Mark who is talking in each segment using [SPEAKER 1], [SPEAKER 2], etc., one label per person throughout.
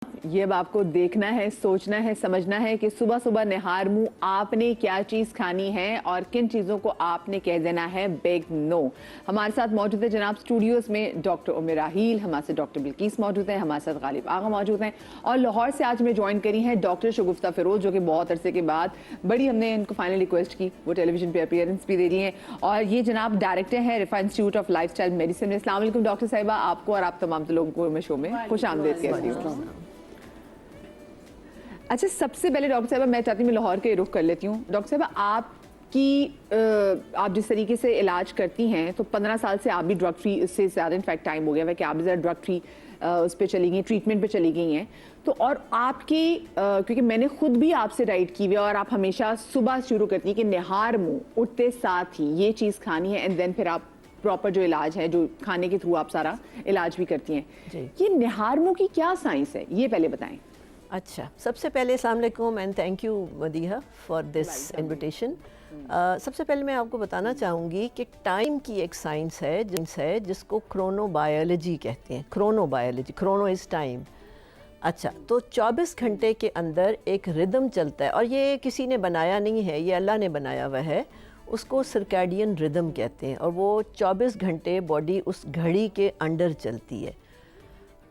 [SPEAKER 1] یہ اب آپ کو دیکھنا ہے, سوچنا ہے, سمجھنا ہے کہ صبح صبح نہار منہ آپ نے کیا چیز کھانی ہے اور کن چیزوں کو آپ نے کہہ دینا ہے بگ نو. ہمارے ساتھ موجود ہے جناب اسٹوڈیوز میں ڈاکٹر ام راحیل, ہمارے ساتھ ڈاکٹر بلقیس موجود ہیں, ہمارے ساتھ غالب آغا موجود ہیں, اور لاہور سے آج میں جوائن کری ہیں ڈاکٹر شگفتہ فیروز, جو کہ بہت عرصے کے بعد بڑی ہم نے ان کو فائنل ریکویسٹ کی, وہ ٹیلی ویژن پہ اپیئرنس بھی دے رہی ہیں, اور یہ جناب ڈائریکٹر ہیں Riphah institute of lifestyle medicine میں. السلام علیکم ڈاکٹر صاحبہ, آپ کو اور آپ تمام لوگوں کو میں شو میں خوش آمدید کہتی ہوں. اچھا, سب سے پہلے ڈاکٹر صاحبہ میں چاہتی ہوں میں لاہور کے رخ کر لیتی ہوں. ڈاکٹر صاحبہ آپ جس طریقے سے علاج کرتی ہیں تو 15 سال سے آپ بھی ڈرگ فری, اس سے زیادہ انفیکٹ ٹائم ہو گیا ہے کہ آپ بھی ذرا ڈرگ فری اس پہ چلی گئی, ٹریٹمنٹ پہ چلی گئی ہیں. تو اور آپ کی کیونکہ میں نے خود بھی آپ سے رائٹ کی ہوئی ہے, اور آپ ہمیشہ صبح شروع کرتی ہیں کہ نہار منہ اٹھتے ساتھ ہی یہ چیز کھانی ہے, اینڈ دین پھر آپ پراپر جو علاج ہے, جو کھانے کے تھرو آپ سارا علاج بھی کرتی ہیں. یہ نہار منہ کی کیا سائنس ہے, یہ پہلے بتائیں.
[SPEAKER 2] اچھا, سب سے پہلے السلام علیکم and thank you Madiha for this invitation. سب سے پہلے میں آپ کو بتانا چاہوں گی کہ ٹائم کی ایک سائنس ہے جس کو کرونو بایولوجی کہتے ہیں. کرونو بایولوجی, کرونو از ٹائم. اچھا, تو 24 گھنٹے کے اندر ایک ردم چلتا ہے, اور یہ کسی نے بنایا نہیں ہے, یہ اللہ نے بنایا ہوا ہے. اس کو سرکیڈین ردم کہتے ہیں, اور وہ 24 گھنٹے باڈی اس گھڑی کے انڈر چلتی ہے.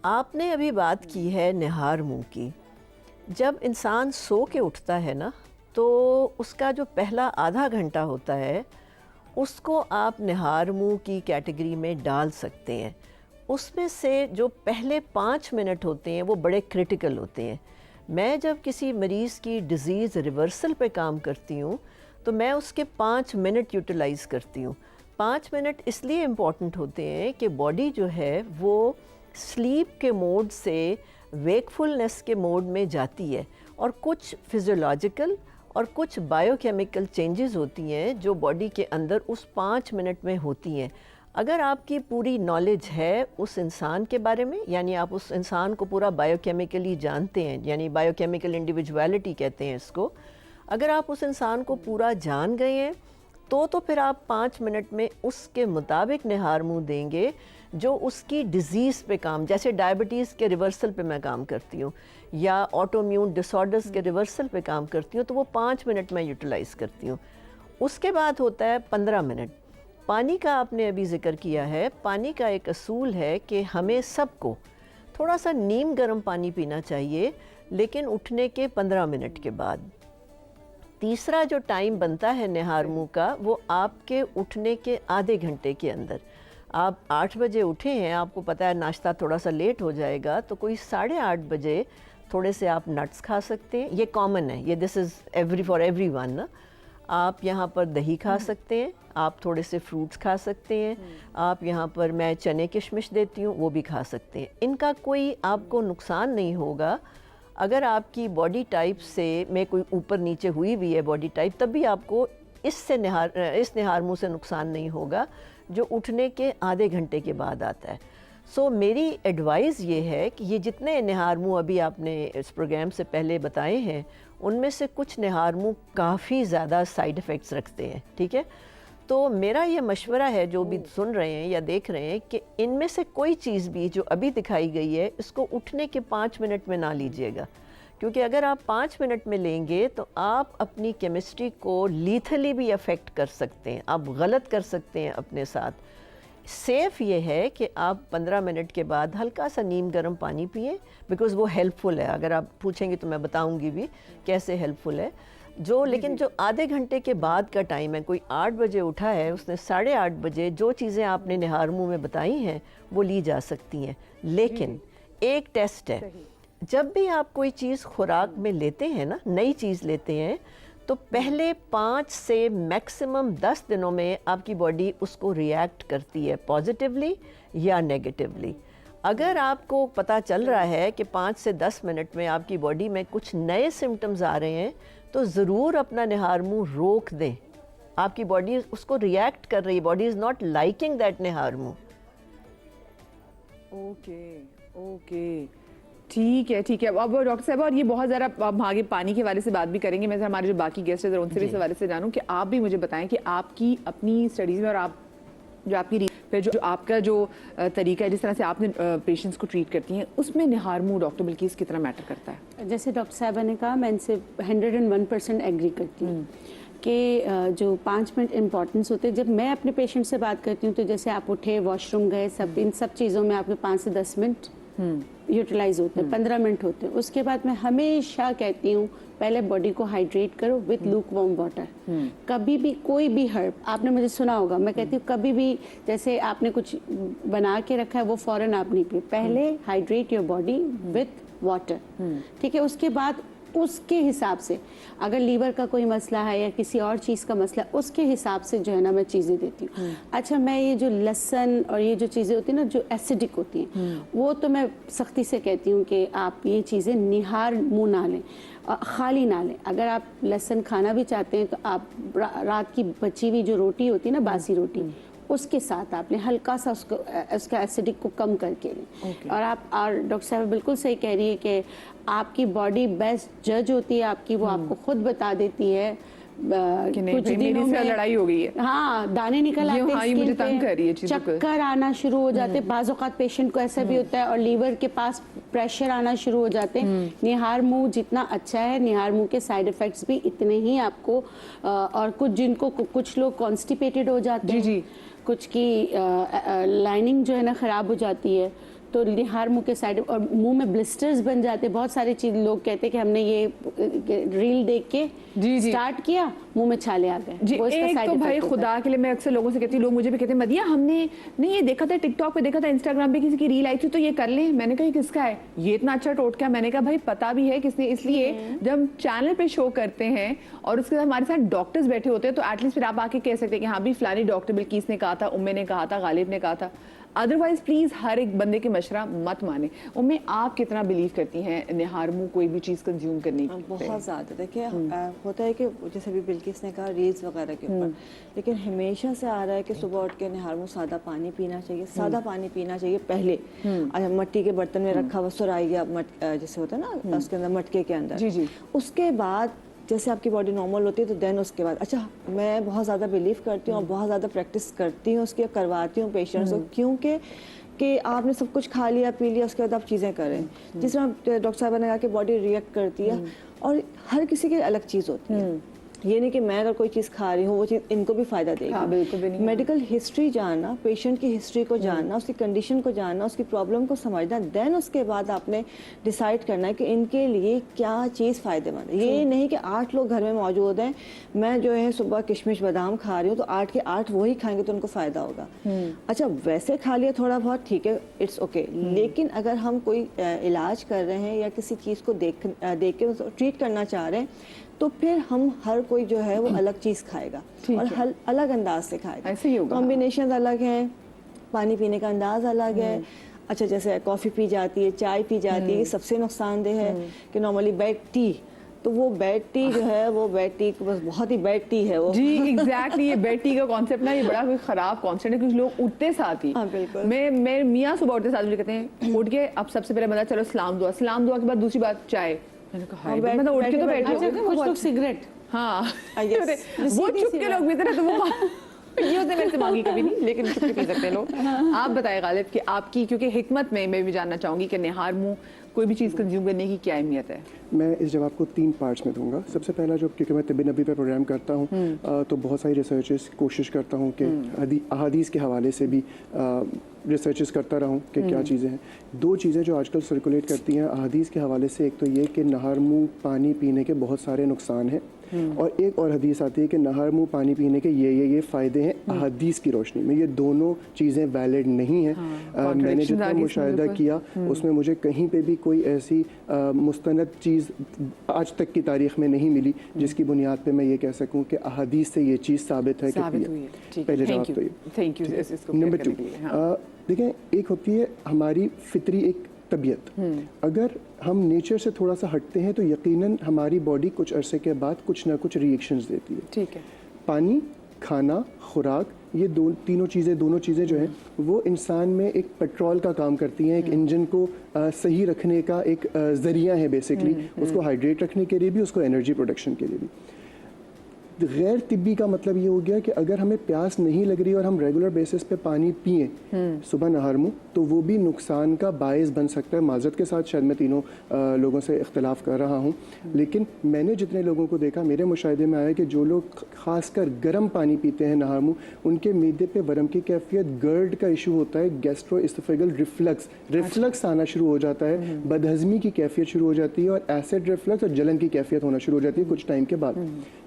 [SPEAKER 2] آپ نے ابھی بات کی ہے نہار منہ کی. جب انسان سو کے اٹھتا ہے نا, تو اس کا جو پہلا آدھا گھنٹہ ہوتا ہے اس کو آپ نہار منہ کی کیٹیگری میں ڈال سکتے ہیں. اس میں سے جو پہلے 5 منٹ ہوتے ہیں وہ بڑے کرٹیکل ہوتے ہیں. میں جب کسی مریض کی ڈیزیز ریورسل پہ کام کرتی ہوں تو میں اس کے 5 منٹ یوٹیلائز کرتی ہوں. 5 منٹ اس لیے امپورٹنٹ ہوتے ہیں کہ باڈی جو ہے وہ سلیپ کے موڈ سے ویکفلنس کے موڈ میں جاتی ہے, اور کچھ فزیولوجیکل اور کچھ بائیو کیمیکل چینجز ہوتی ہیں جو باڈی کے اندر اس 5 منٹ میں ہوتی ہیں. اگر آپ کی پوری نالج ہے اس انسان کے بارے میں, یعنی آپ اس انسان کو پورا بائیو کیمیکلی جانتے ہیں, یعنی بائیو کیمیکل انڈیویجویلٹی کہتے ہیں اس کو, اگر آپ اس انسان کو پورا جان گئے ہیں تو پھر آپ 5 منٹ میں اس کے مطابق نہار منہ دیں گے جو اس کی ڈیزیز پہ کام, جیسے ڈائبٹیز کے ریورسل پہ میں کام کرتی ہوں یا آٹو امیون ڈس آرڈرز کے ریورسل پہ کام کرتی ہوں, تو وہ 5 منٹ میں یوٹیلائز کرتی ہوں. اس کے بعد ہوتا ہے 15 منٹ. پانی کا آپ نے ابھی ذکر کیا ہے. پانی کا ایک اصول ہے کہ ہمیں سب کو تھوڑا سا نیم گرم پانی پینا چاہیے, لیکن اٹھنے کے 15 منٹ کے بعد. تیسرا جو ٹائم بنتا ہے نہار منہ کا, وہ آپ کے اٹھنے کے آدھے گھنٹے کے اندر. آپ 8 بجے اٹھے ہیں, آپ کو پتہ ہے ناشتہ تھوڑا سا لیٹ ہو جائے گا, تو کوئی 8:30 بجے تھوڑے سے آپ نٹس کھا سکتے ہیں. یہ کامن ہے, یہ دس از فار ایوری ون نا. آپ یہاں پر دہی کھا سکتے ہیں, آپ تھوڑے سے فروٹس کھا سکتے ہیں, آپ یہاں پر میں چنے کشمش دیتی ہوں وہ بھی کھا سکتے ہیں. ان کا کوئی آپ کو نقصان نہیں ہوگا. اگر آپ کی باڈی ٹائپ سے میں کوئی اوپر نیچے ہوئی بھی ہے باڈی ٹائپ, تب بھی آپ کو اس نہار منہ سے نقصان نہیں ہوگا جو اٹھنے کے آدھے گھنٹے کے بعد آتا ہے. سو میری ایڈوائز یہ ہے کہ یہ جتنے نہار منہ ابھی آپ نے اس پروگرام سے پہلے بتائے ہیں, ان میں سے کچھ نہار منہ کافی زیادہ سائیڈ ایفیکٹس رکھتے ہیں. ٹھیک ہے, تو میرا یہ مشورہ ہے جو بھی سن رہے ہیں یا دیکھ رہے ہیں کہ ان میں سے کوئی چیز بھی جو ابھی دکھائی گئی ہے اس کو اٹھنے کے 5 منٹ میں نہ لیجیے گا, کیونکہ اگر آپ 5 منٹ میں لیں گے تو آپ اپنی کیمسٹری کو لیتھلی بھی افیکٹ کر سکتے ہیں, آپ غلط کر سکتے ہیں اپنے ساتھ. سیف یہ ہے کہ آپ 15 منٹ کے بعد ہلکا سا نیم گرم پانی پئیں, بیکاز وہ ہیلپ فل ہے. اگر آپ پوچھیں گے تو میں بتاؤں گی بھی کیسے ہیلپ فل ہے. لیکن جو آدھے گھنٹے کے بعد کا ٹائم ہے, کوئی 8 بجے اٹھا ہے, اس نے 8:30 بجے جو چیزیں آپ نے نہار منہ میں بتائی ہیں وہ لی جا سکتی ہیں. لیکن ایک ٹیسٹ ہے, جب بھی آپ کوئی چیز خوراک میں لیتے ہیں نا, نئی چیز لیتے ہیں, تو پہلے 5 سے میکسیمم 10 دنوں میں آپ کی باڈی اس کو ریئیکٹ کرتی ہے پازیٹیولی یا نیگیٹیولی. اگر آپ کو پتہ چل رہا ہے کہ 5 سے 10 منٹ میں آپ کی باڈی میں کچھ نئے سمٹمز آ رہے ہیں, تو ضرور اپنا نہار منہ روک دیں. آپ کی باڈی اس کو ریئیکٹ کر رہی ہے, body is not liking that نہار منہ.
[SPEAKER 1] اوکے ٹھیک ہے. اب ڈاکٹر صاحب, اور یہ بہت ذرا اب آگے پانی کے حوالے سے بات بھی کریں گے, میں ہمارے جو باقی گیسٹ ہیں ان سے بھی اس حوالے سے جانوں کہ آپ بھی مجھے بتائیں کہ آپ کی اپنی اسٹڈیز میں اور آپ جو آپ کی پھر جو آپ کا جو طریقہ ہے جس طرح سے آپ نے پیشنٹس کو ٹریٹ کرتی ہیں اس میں نہار منہ ڈاکٹر بلکیس کتنا میٹر کرتا ہے؟
[SPEAKER 3] جیسے ڈاکٹر صاحبہ نے کہا میں ان سے 101% ایگری کرتی ہوں کہ جو 5 منٹ امپورٹنس ہوتے ہیں. جب میں اپنے پیشنٹ سے بات کرتی ہوں تو جیسے آپ اٹھے واش روم گئے ان سب چیزوں میں آپ کے 5 سے 10 منٹ یوٹیلائز ہوتے ہیں, 15 منٹ ہوتے ہیں. اس کے بعد میں ہمیشہ کہتی ہوں پہلے باڈی کو ہائیڈریٹ کرو وتھ لوک وارم واٹر. کبھی بھی کوئی بھی ہرب, آپ نے مجھے سنا ہوگا, میں کہتی ہوں کبھی بھی جیسے آپ نے کچھ بنا کے رکھا ہے وہ فوراً آپ نہیں پیے, پہلے hydrate your body with water, ٹھیک ہے. اس کے بعد اس کے حساب سے اگر لیور کا کوئی مسئلہ ہے یا کسی اور چیز کا مسئلہ اس کے حساب سے جو ہے نا میں چیزیں دیتی ہوں. اچھا میں یہ جو لہسن اور یہ جو چیزیں ہوتی ہیں نا جو ایسیڈک ہوتی ہیں وہ تو میں سختی سے کہتی ہوں کہ آپ یہ چیزیں نہار منہ نہ لیں, خالی نہ لیں. اگر آپ لہسن کھانا بھی چاہتے ہیں تو آپ رات کی بچی ہوئی جو روٹی ہوتی ہے نا باسی روٹی اس کے ساتھ آپ نے ہلکا سا اس کا ایسیڈک کو کم کر کے لیں. اور آپ اور ڈاکٹر صاحب بالکل صحیح کہہ رہی ہے کہ آپ کی باڈی بیسٹ جج ہوتی ہے آپ کی, وہ آپ کو خود بتا دیتی ہے کچھ دنوں میں
[SPEAKER 1] لڑائی ہو گئی ہے,
[SPEAKER 3] ہاں دانے نکل آتے ہیں, چکر آنا شروع ہو جاتے. بعض اوقات پیشنٹ کو ایسا بھی ہوتا ہے اور لیور کے پاس پریشر آنا شروع ہو جاتے ہیں. نہار منہ جتنا اچھا ہے نہار منہ کے سائیڈ افیکٹس بھی اتنے ہی آپ کو, اور کچھ جن کو کچھ لوگ کانسٹیپیٹڈ ہو جاتے ہیں, کچھ کی لائننگ جو ہے نا خراب ہو جاتی ہے تو نہار منہ کے سائڈ اور منہ میں بلسٹرز بن جاتے. بہت ساری چیز لوگ کہتے ہیں کہ ہم نے یہ ریل دیکھ کے سٹارٹ کیا منہ میں چھالے آ گئے.
[SPEAKER 1] ایک تو بھائی خدا کے لیے میں اکثر لوگوں سے کہتی ہوں, لوگ مجھے بھی کہتے ہیں مدیہ ہم نے نہیں یہ دیکھا تھا ٹک ٹاک پہ دیکھا تھا انسٹاگرام پہ کسی کی ریل آئی تھی تو یہ کر لیں. میں نے کہا یہ کس کا ہے, یہ اتنا اچھا ٹوٹکا. میں نے کہا بھائی پتا بھی ہے کس نے, اس لیے جب ہم چینل پہ شو کرتے ہیں اور اس کے ساتھ ہمارے ساتھ ڈاکٹرز بیٹھے ہوتے ہیں تو ایٹ لیسٹ پھر آپ آ کے کہہ سکتے ہیں کہ ہاں بھی فلانی ڈاکٹر بلکیس نے کہا تھا, امے نے کہا تھا, غالب نے کہا تھا. ادروائز پلیز ہر ایک بندے کے مشورہ مت مانیں. امے آپ کتنا بلیو کرتی ہیں نہار منہ کوئی بھی چیز کنزیوم کرنے کی؟
[SPEAKER 4] بہت زیادہ. دیکھیں ہوتا ہے کہ جیسے ابھی بلکیس نے کہا ریلز وغیرہ کے اوپر, لیکن ہمیشہ سے آ رہا ہے کہ صبح اٹھ کے نہار منہ سادہ پانی پینا چاہیے, سادہ پانی پینا چاہیے پہلے. مٹی کے برتن میں رکھا ہوا سرائیا جیسے ہوتا ہے نا اس کے اندر مٹکے کے اندر, اس کے بعد جیسے آپ کی باڈی نارمل ہوتی ہے تو دین اس کے بعد. اچھا میں بہت زیادہ بلیو کرتی ہوں اور بہت زیادہ پریکٹس کرتی ہوں اس کی, کرواتی ہوں پیشنٹس کو, کیونکہ کہ آپ نے سب کچھ کھا لیا پی لیا اس کے بعد آپ چیزیں کریں. جس طرح ڈاکٹر صاحبہ نے کہا کہ باڈی ریئیکٹ کرتی ہے اور ہر کسی کی الگ چیز ہوتی ہے. یہ نہیں کہ میں اگر کوئی چیز کھا رہی ہوں وہ چیز ان کو بھی فائدہ دے گی. میڈیکل ہسٹری جاننا, پیشنٹ کی ہسٹری کو جاننا, اس کی کنڈیشن کو جاننا, اس کی پرابلم کو سمجھنا, دین اس کے بعد آپ نے ڈیسائیڈ کرنا ہے کہ ان کے لیے کیا چیز فائدے مند ہے. یہ نہیں کہ 8 لوگ گھر میں موجود ہیں, میں جو ہے صبح کشمش بادام کھا رہی ہوں تو 8 کے 8 وہی کھائیں گے تو ان کو فائدہ ہوگا. اچھا ویسے کھا لیا تھوڑا بہت ٹھیک ہے, اٹس اوکے. لیکن اگر ہم کوئی علاج کر رہے ہیں یا کسی چیز کو دیکھ کے ٹریٹ کرنا چاہ رہے ہیں تو پھر ہم ہر کوئی جو ہے وہ الگ چیز کھائے گا اور الگ انداز سے کھائے گا. کمبینیشن الگ ہیں, پانی پینے کا انداز الگ ہے. اچھا جیسے کافی پی جاتی ہے, چائے پی جاتی ہے, یہ سب سے نقصان دہ ہے. کہ نارملی بیڈ ٹی, تو وہ بیڈ ٹی جو ہے وہ بیڈ ٹی بس بہت ہی بیڈ ٹی ہے وہ.
[SPEAKER 1] جی ایگزیکٹلی, یہ بیڈ ٹی کا کانسیپٹ نا یہ بڑا خراب کانسیپٹ ہے. کچھ لوگ اٹھتے ساتھ ہی, میں میاں صبح اٹھتے ساتھ کہتے ہیں اٹھ کے اب سب سے پہلے بتا چلو سلام دعا, سلام دعا کے بعد دوسری بات چائے. میں نے کہا مطلب اٹھ کے تو بیٹھے
[SPEAKER 3] کچھ لوگ سگریٹ,
[SPEAKER 1] ہاں وہ چپ کے لوگ بھی تھے تو وہ یہ ہوتے میرے سے مانگی کبھی نہیں لیکن چپ کے پی سکتے ہیں لوگ. آپ بتائیں غالب کہ آپ کی, کیونکہ حکمت میں بھی جاننا چاہوں گی کہ نہار منہ کوئی بھی چیز کنزیوم کرنے کی کیا اہمیت ہے؟
[SPEAKER 5] میں اس جواب کو 3 پارٹس میں دوں گا. سب سے پہلا جو کیونکہ میں طب نبی پہ پروگرام کرتا ہوں تو بہت ساری ریسرچز کوشش کرتا ہوں کہ احادیث کے حوالے سے بھی ریسرچز کرتا رہوں کہ کیا چیزیں ہیں. 2 چیزیں جو آج کل سرکولیٹ کرتی ہیں احادیث کے حوالے سے, ایک تو یہ کہ نہار منہ پانی پینے کے بہت سارے نقصان ہیں, اور ایک اور حدیث آتی ہے کہ نہار منہ پانی پینے کے یہ فائدے ہیں احادیث کی روشنی میں. یہ دونوں چیزیں ویلڈ نہیں ہیں. میں نے جتنا مشاہدہ کیا اس میں مجھے کہیں پہ بھی کوئی ایسی مستند چیز آج تک کی تاریخ میں نہیں ملی جس کی بنیاد پہ میں یہ کہہ سکوں کہ احادیث سے یہ چیز ثابت ہے کہ پہلے جواب تو یہ. نمبر 2 دیکھیں, ایک ہوتی ہے ہماری فطری ایک طبیعت. اگر ہم نیچر سے تھوڑا سا ہٹتے ہیں تو یقیناً ہماری باڈی کچھ عرصے کے بعد کچھ نہ کچھ ریئیکشنز دیتی ہے.
[SPEAKER 1] ٹھیک ہے,
[SPEAKER 5] پانی, کھانا, خوراک, یہ دونوں چیزیں جو ہیں وہ انسان میں ایک پیٹرول کا کام کرتی ہیں, ایک انجن کو صحیح رکھنے کا ایک ذریعہ ہے بیسکلی, اس کو ہائیڈریٹ رکھنے کے لیے بھی, اس کو انرجی پروڈکشن کے لیے بھی. غیر طبی کا مطلب یہ ہو گیا کہ اگر ہمیں پیاس نہیں لگ رہی اور ہم ریگولر بیسس پہ پانی پئیں صبح نہار منہ تو وہ بھی نقصان کا باعث بن سکتا ہے. معذرت کے ساتھ شاید میں تینوں لوگوں سے اختلاف کر رہا ہوں, لیکن میں نے جتنے لوگوں کو دیکھا میرے مشاہدے میں آیا کہ جو لوگ خاص کر گرم پانی پیتے ہیں نہار منہ, ان کے معدے پہ ورم کی کیفیت, گرڈ کا ایشو ہوتا ہے, گیسٹرو اسوفیگل ریفلکس آنا شروع ہو جاتا ہے, بدہضمی کی کیفیت شروع ہو جاتی ہے, اور ایسڈ ریفلکس اور جلن کی کیفیت ہونا شروع ہو جاتی ہے کچھ ٹائم کے بعد.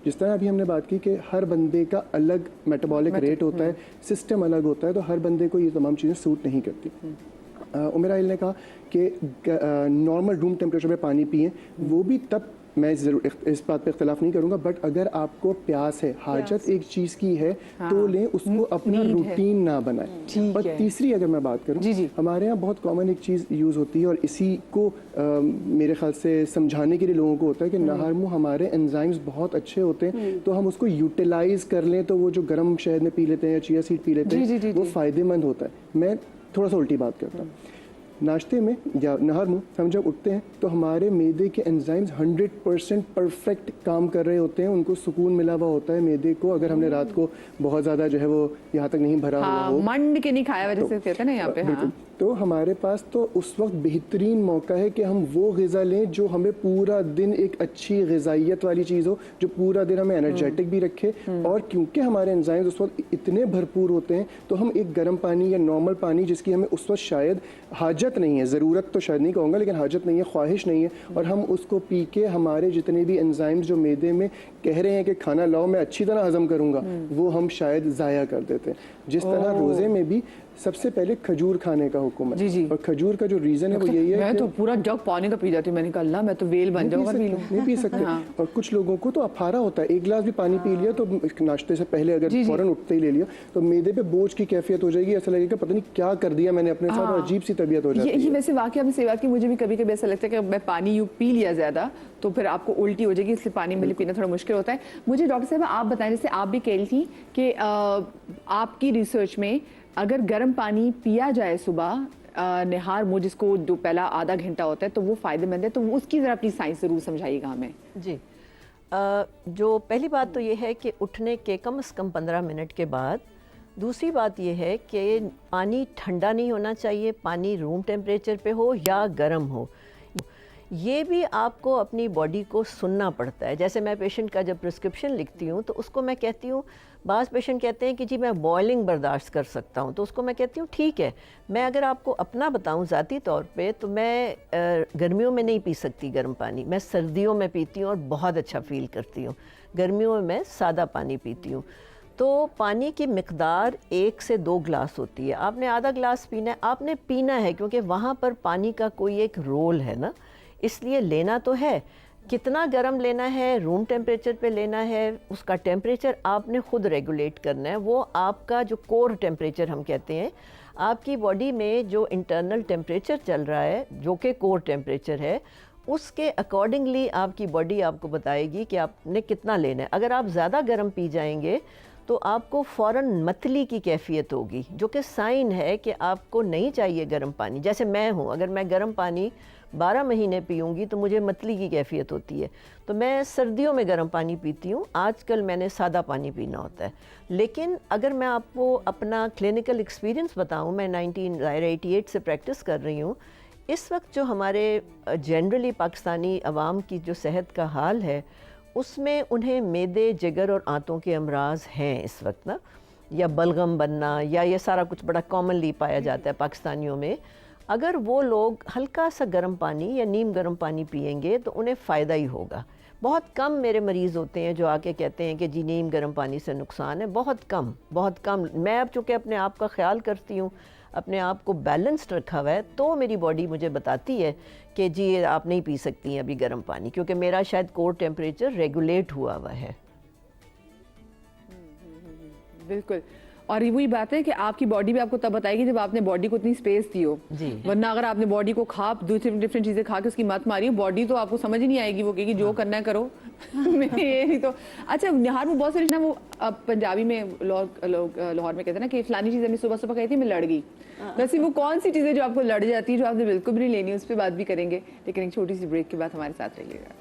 [SPEAKER 5] جس طرح ابھی ہم نے بات کی کہ ہر بندے کا الگ میٹابولک ریٹ ہوتا ہے, سسٹم الگ ہوتا ہے, تو ہر بندے کو یہ تمام چیزیں سوٹ نہیں کرتی. عمر عائل نے کہا کہ نارمل روم ٹیمپریچر پہ پانی پئیں, وہ بھی تب, میں ضرور اس بات پہ اختلاف نہیں کروں گا, بٹ اگر آپ کو پیاس ہے, حاجت ایک چیز کی ہے تو لیں, اس کو اپنا روٹین نہ بنائیں. اور تیسری اگر میں بات کروں, ہمارے یہاں بہت کامن ایک چیز یوز ہوتی ہے اور اسی کو میرے خیال سے سمجھانے کے لیے لوگوں کو ہوتا ہے کہ نہار منہ ہمارے انزائمز بہت اچھے ہوتے ہیں, تو ہم اس کو یوٹیلائز کر لیں تو وہ جو گرم شہد میں پی لیتے ہیں یا چیا سیڈ پی لیتے ہیں وہ فائدے مند ہوتا ہے. میں تھوڑا سا الٹی بات کرتا ہوں. ناشتے میں یا نہار منہ ہم جب اٹھتے ہیں تو ہمارے معدے کے انزائمز 100% پرفیکٹ کام کر رہے ہوتے ہیں, ان کو سکون ملا ہوا ہوتا ہے معدے کو. اگر ہم نے رات کو بہت زیادہ جو ہے وہ یہاں تک نہیں بھرا ہوا ہو,
[SPEAKER 1] منڈ کے نہیں کھایا وجہ سے کہتے ہیں نا یہاں پہ,
[SPEAKER 5] تو ہمارے پاس تو اس وقت بہترین موقع ہے کہ ہم وہ غذا لیں جو ہمیں پورا دن ایک اچھی غذائیت والی چیز ہو, جو پورا دن ہمیں انرجیٹک بھی رکھے. اور کیونکہ ہمارے انزائمز اس وقت اتنے بھرپور ہوتے ہیں تو ہم ایک گرم پانی یا نارمل پانی, جس کی ہمیں اس وقت شاید حاجت نہیں ہے, ضرورت تو شاید نہیں کہوں گا لیکن حاجت نہیں ہے, خواہش نہیں ہے, اور ہم اس کو پی کے ہمارے جتنے بھی انزائمز جو معدے میں کہہ رہے ہیں کہ کھانا لاؤ میں اچھی طرح ہضم کروں گا, وہ ہم شاید ضائع کر دیتے ہیں. جس طرح روزے میں بھی سب سے پہلے کھجور کھانے کا حکم ہے, اور کھجور کا جو ریزن ہے وہ یہی ہے
[SPEAKER 1] میں تو پورا جگ پانی کا پی جاتی ہوں. میں نے کہا اللہ میں تو ویل بن جاؤں گا,
[SPEAKER 5] نہیں پی سکتے. اور کچھ لوگوں کو تو افارا ہوتا ہے, ایک گلاس بھی پانی پی لیا تو ناشتے سے پہلے اگر فوراً اٹھتے ہی لے لیا تو معدے پہ بوجھ کی کیفیت ہو جائے گی, ایسا لگے گا پتہ نہیں کیا کر دیا میں نے اپنے ساتھ, اور عجیب سی طبیعت ہو جاتی ہے.
[SPEAKER 1] یہ ویسے واقعہ میں سیوا کی, مجھے بھی کبھی کبھی ایسا لگتا ہے کہ میں پانی یوں پی لیا زیادہ تو پھر آپ کو الٹی ہو جائے گی, اس لیے پانی مجھے پینا تھوڑا مشکل ہوتا ہے. مجھے ڈاکٹر صاحب آپ بتائیں, جیسے آپ بھی کہہ رہی تھیں کہ آپ کی ریسرچ میں اگر گرم پانی پیا جائے صبح نہار منہ, جس کو جو پہلا آدھا گھنٹہ ہوتا ہے, تو وہ فائدہ مند ہے, تو اس کی ذرا اپنی سائنس ضرور سمجھائیے گا ہمیں.
[SPEAKER 2] جی, جو پہلی بات تو یہ ہے کہ اٹھنے کے کم از کم 15 منٹ کے بعد. دوسری بات یہ ہے کہ پانی ٹھنڈا نہیں ہونا چاہیے, پانی روم ٹیمپریچر پہ ہو یا گرم ہو. یہ بھی آپ کو اپنی باڈی کو سننا پڑتا ہے. جیسے میں پیشنٹ کا جب پرسکرپشن لکھتی ہوں تو اس کو میں کہتی ہوں, بعض پیشنٹ کہتے ہیں کہ جی میں بوائلنگ برداشت کر سکتا ہوں, تو اس کو میں کہتی ہوں ٹھیک ہے. میں اگر آپ کو اپنا بتاؤں ذاتی طور پہ, تو میں گرمیوں میں نہیں پی سکتی گرم پانی, میں سردیوں میں پیتی ہوں اور بہت اچھا فیل کرتی ہوں. گرمیوں میں سادہ پانی پیتی ہوں. تو پانی کی مقدار 1 سے 2 گلاس ہوتی ہے. آپ نے آدھا گلاس پینا ہے, آپ نے پینا ہے, کیونکہ وہاں پر پانی کا کوئی ایک رول ہے نا, اس لیے لینا تو ہے. کتنا گرم لینا ہے, روم ٹیمپریچر پہ لینا ہے, اس کا ٹیمپریچر آپ نے خود ریگولیٹ کرنا ہے. وہ آپ کا جو کور ٹیمپریچر ہم کہتے ہیں, آپ کی باڈی میں جو انٹرنل ٹیمپریچر چل رہا ہے جو کہ کور ٹیمپریچر ہے, اس کے اکارڈنگلی آپ کی باڈی آپ کو بتائے گی کہ آپ نے کتنا لینا ہے. اگر آپ زیادہ گرم پی جائیں گے تو آپ کو فوراً متلی کی کیفیت ہوگی, جو کہ سائن ہے کہ آپ کو نہیں چاہیے گرم پانی. جیسے میں ہوں, اگر میں گرم پانی 12 مہینے پیوں گی تو مجھے متلی کی کیفیت ہوتی ہے. تو میں سردیوں میں گرم پانی پیتی ہوں, آج کل میں نے سادہ پانی پینا ہوتا ہے. لیکن اگر میں آپ کو اپنا کلینکل ایکسپیرینس بتاؤں, میں 1988 سے پریکٹس کر رہی ہوں. اس وقت جو ہمارے جنرلی پاکستانی عوام کی جو صحت کا حال ہے, اس میں انہیں معدے, جگر اور آنتوں کے امراض ہیں اس وقت نا, یا بلغم بننا, یا یہ سارا کچھ بڑا کامنلی پایا جاتا ہے پاکستانیوں میں. اگر وہ لوگ ہلکا سا گرم پانی یا نیم گرم پانی پئیں گے تو انہیں فائدہ ہی ہوگا. بہت کم میرے مریض ہوتے ہیں جو آ کے کہتے ہیں کہ جی نیم گرم پانی سے نقصان ہے, بہت کم, بہت کم. میں اب چونکہ اپنے آپ کا خیال کرتی ہوں, اپنے آپ کو بیلنسڈ رکھا ہوا ہے, تو میری باڈی مجھے بتاتی ہے کہ جی آپ نہیں پی سکتی ہیں ابھی گرم پانی, کیونکہ میرا شاید کور ٹیمپریچر ریگولیٹ ہوا ہوا ہے.
[SPEAKER 1] بالکل. اور وہی بات ہے کہ آپ کی باڈی بھی آپ کو تب بتائے گی جب آپ نے باڈی کو اتنی سپیس دی ہو. ورنہ اگر آپ نے باڈی کو کھا دوسری ڈفرینٹ چیزیں کھا کے اس کی مت ماری ہو, باڈی تو آپ کو سمجھ ہی نہیں آئے گی, وہ کہے گی جو کرنا ہے کرو. یہ نہیں تو اچھا. نہار میں بہت ساری نا, وہ پنجابی میں لاہور میں کہتے ہیں نا کہ فلانی چیزیں میں صبح صبح کہی تھی میں لڑ گئی. ویسے وہ کون سی چیزیں جو آپ کو لڑ جاتی ہے, جو آپ نے بالکل بھی نہیں لینی, اس پہ بات بھی کریں گے, لیکن ایک چھوٹی سی بریک کے بعد ہمارے ساتھ رہیے گا.